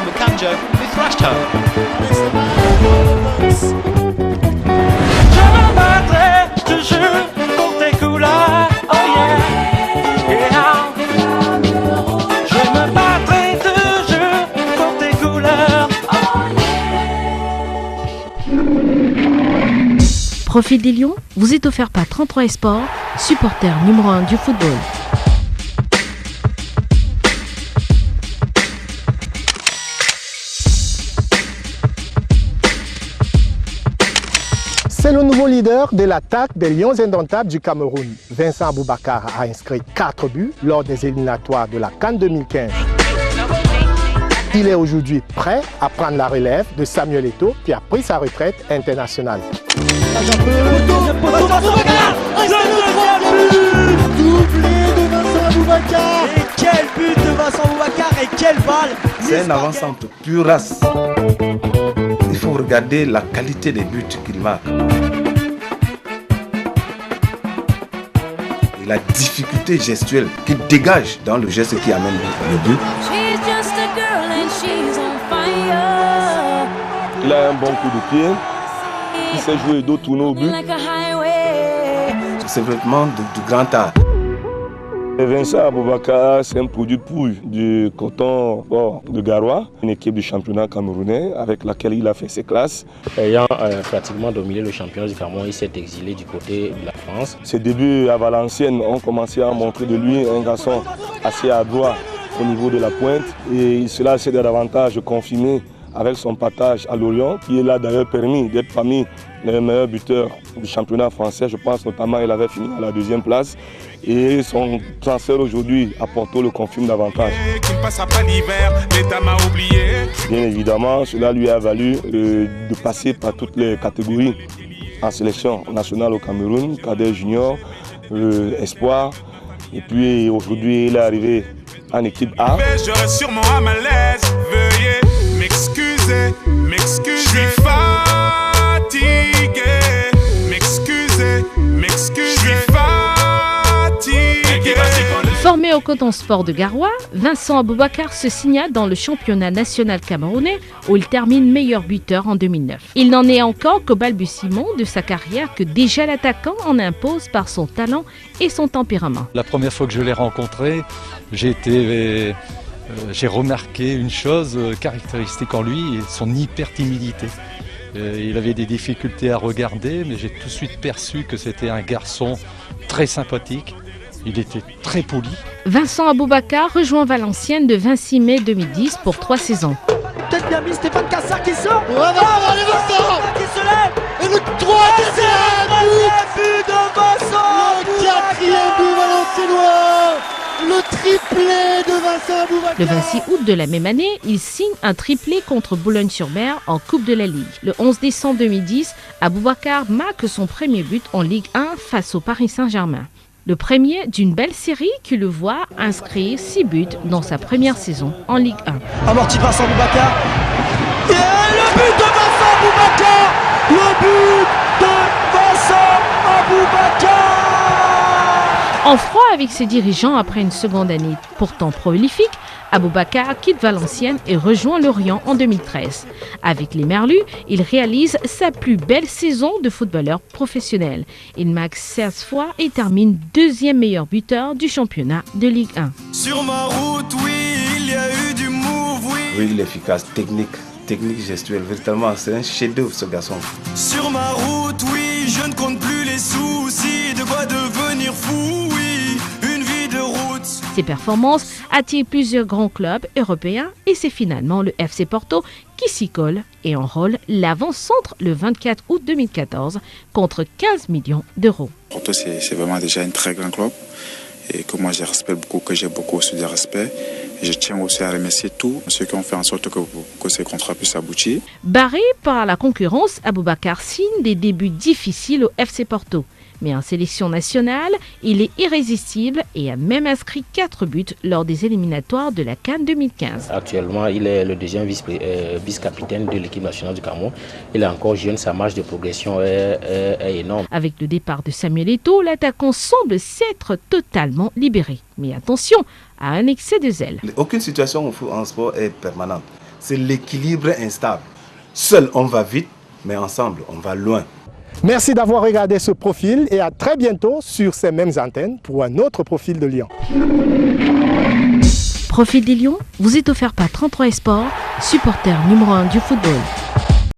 but Kanjo, who thrashed her. Profil des Lions vous est offert par 33 Sport, supporter numéro 1 du football. C'est le nouveau leader de l'attaque des Lions indomptables du Cameroun. Vincent Aboubakar a inscrit 4 buts lors des éliminatoires de la CAN 2015. Il est aujourd'hui prêt à prendre la relève de Samuel Eto'o qui a pris sa retraite internationale. Doublé de Vincent Aboubakar. Et quel but de Vincent Aboubakar et quelle balle. C'est un avant-centre pure race. Il faut regarder la qualité des buts qu'il marque. Et la difficulté gestuelle qu'il dégage dans le geste qui amène le but. Il a un bon coup de pied. Il sait jouer dos tourner au but. C'est vraiment du grand art. Vincent Aboubakar, c'est un produit pourri du coton de Garoua, une équipe du championnat camerounais avec laquelle il a fait ses classes. Ayant pratiquement dominé le championnat du Cameroun, il s'est exilé du côté de la France. Ses débuts à Valenciennes ont commencé à montrer de lui un garçon assez adroit au niveau de la pointe et cela s'est davantage confirmé avec son passage à Lorient, qui l'a d'ailleurs permis d'être parmi les meilleurs buteurs du championnat français. Je pense notamment qu'il avait fini à la 2e place. Et son transfert aujourd'hui à Porto le confirme davantage. Bien évidemment, cela lui a valu de passer par toutes les catégories en sélection nationale au Cameroun, cadet junior, espoir. Et puis aujourd'hui, il est arrivé en équipe A. J'aurais sûrement à ma l'aise, veuillez m'excuser, m'excuser. Je suis fatigué, m'excuser, m'excuser. Je suis fatigué. Formé au Coton Sport de Garoua, Vincent Aboubakar se signa dans le championnat national camerounais où il termine meilleur buteur en 2009. Il n'en est encore qu'au balbutiement de sa carrière que déjà l'attaquant en impose par son talent et son tempérament. La première fois que je l'ai rencontré, j'ai remarqué une chose caractéristique en lui, son hyper-timidité. Il avait des difficultés à regarder, mais j'ai tout de suite perçu que c'était un garçon très sympathique. Il était très poli. Vincent Aboubakar rejoint Valenciennes le 26 mai 2010 pour 3 saisons. Peut-être bien mis Stéphane Cassard qui sort. Allez Vincent qui se lève. Et le 3e but de Vincent Aboubakar. Le 4e but valenciennois. Le triplé de Vincent Aboubakar. Le 26 août de la même année, il signe un triplé contre Boulogne-sur-Mer en Coupe de la Ligue. Le 11 décembre 2010, Aboubakar marque son premier but en Ligue 1 face au Paris Saint-Germain. Le premier d'une belle série qui le voit inscrire 6 buts dans sa première saison en Ligue 1. Amorti par Vincent Aboubakar. Et le but de Vincent Aboubakar. Le but de Vincent Aboubakar. En froid avec ses dirigeants après une seconde année pourtant prolifique, Aboubakar quitte Valenciennes et rejoint Lorient en 2013. Avec les Merlus, il réalise sa plus belle saison de footballeur professionnel. Il marque 16 fois et termine 2e meilleur buteur du championnat de Ligue 1. Sur ma route, oui, il y a eu du move, oui. Oui, il est efficace, technique gestuelle, véritablement, c'est un chef-d'œuvre ce garçon. Sur ma route, oui, je ne compte plus les soucis, de quoi devenir fou, oui, une vie de route. Ses performances attirent plusieurs grands clubs européens et c'est finalement le FC Porto qui s'y colle et enrôle l'avant-centre le 24 août 2014 contre 15 millions d'euros. Porto, c'est vraiment déjà un très grand club et que moi je respecte beaucoup, que j'ai beaucoup aussi de respect. Et je tiens aussi à remercier tous ceux qui ont fait en sorte que ces contrats puissent aboutir. Barré par la concurrence, Aboubakar signe des débuts difficiles au FC Porto. Mais en sélection nationale, il est irrésistible et a même inscrit 4 buts lors des éliminatoires de la CAN 2015. Actuellement, il est le 2e vice-capitaine de l'équipe nationale du Cameroun. Il est encore jeune, sa marge de progression est énorme. Avec le départ de Samuel Eto'o, l'attaquant semble s'être totalement libéré. Mais attention à un excès de zèle. Aucune situation en sport est permanente. c'est l'équilibre instable. Seul, on va vite, mais ensemble, on va loin. Merci d'avoir regardé ce profil et à très bientôt sur ces mêmes antennes pour un autre profil de Lyon. Profil des Lions vous est offert par 33 Sport, supporter numéro 1 du football.